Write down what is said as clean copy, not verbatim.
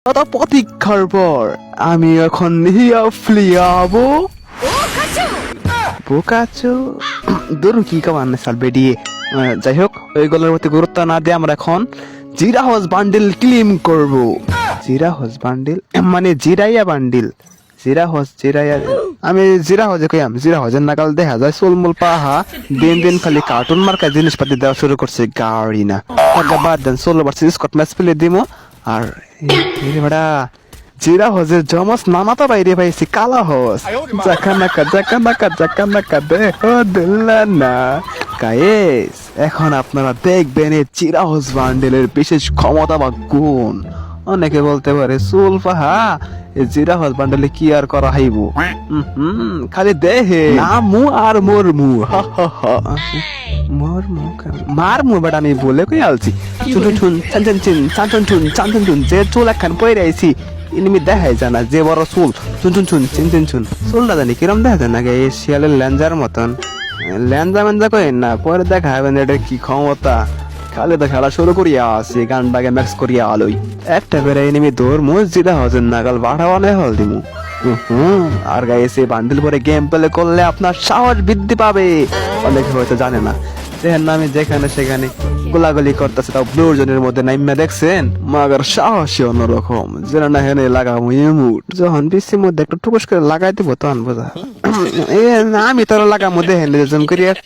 কত প্রতীক্ষার পর আমি এখন হিয়া ফ্লিয়াবো বোকাচো দূর কি কামান সাল বেডিয়ে যাই হোক ওইগুলোর প্রতি গুরুত্ব না দিয়ে আমরা এখন জিরা হাউস বান্ডিল ক্লেম করব। জিরা হাউস বান্ডিল মানে জিরাইয়া বান্ডিল জিরাইয়া আমি জিরা হাউসে কইয়াম জিরা হাউসের নাগাল দেখা যায় সোলমুল পাহা দিন দিন খালি কার্টুন মার্কা জিনিসপাতি দেওয়া শুরু করছে গাড়ি না বাদ দেন 16 ভার্সেস স্কট ম্যাচ পেলে দিমো আর বেড়া জিরা হজের জমস নামাতা বাইরে পাইছি কালা হস জাকানাকা দেখো দিল্লা না গাইস এখন আপনারা দেখবেন এই জিরা হজ বান্ডেলের বিশেষ ক্ষমতা বা গুণ। অনেকে বলতে পারে সুল পাহা এই জিরা হজ বান্ডেলে কি আর করা হাইব খালি দেহে নামু আর মরমু মারমু বাট আমি বলে কই আলছি চুন চান যে চুল একখান পয়রে আইছি ইনিমি দেখাই জানা যে বড় চুল চুন চুলটা জানি কিরম দেখা যায় না এই শিয়ালের ল্যাঞ্জার মতন ল্যাঞ্জা ম্যাঞ্জা কইন না পরে দেখা হবে এটা কি ক্ষমতা খালি তো খেলা শুরু করিয়া আসি গানটাকে ম্যাক্স করিয়া আলোই একটা করে এনিমি দৌড় মসজিদে হজেন নাগাল বাড়াওয়ালে হল দিমু আর গাইছে বান্ডিল পরে গেম প্লে করলে আপনার সাহস বৃদ্ধি পাবে। অনেকে হয়তো জানে না দেখেন না আমি যেখানে সেখানে গোলাগুলি করতেছে তাও ব্লুর জনের মধ্যে নাইমা দেখছেন মাগার সাহসী অন্যরকম যেন না হেনে লাগাবো ইমুট যখন পিসির মধ্যে একটু টুকুস করে লাগাই দিব তখন বোঝা আমি তোর লাগামো দেখেন করিয়া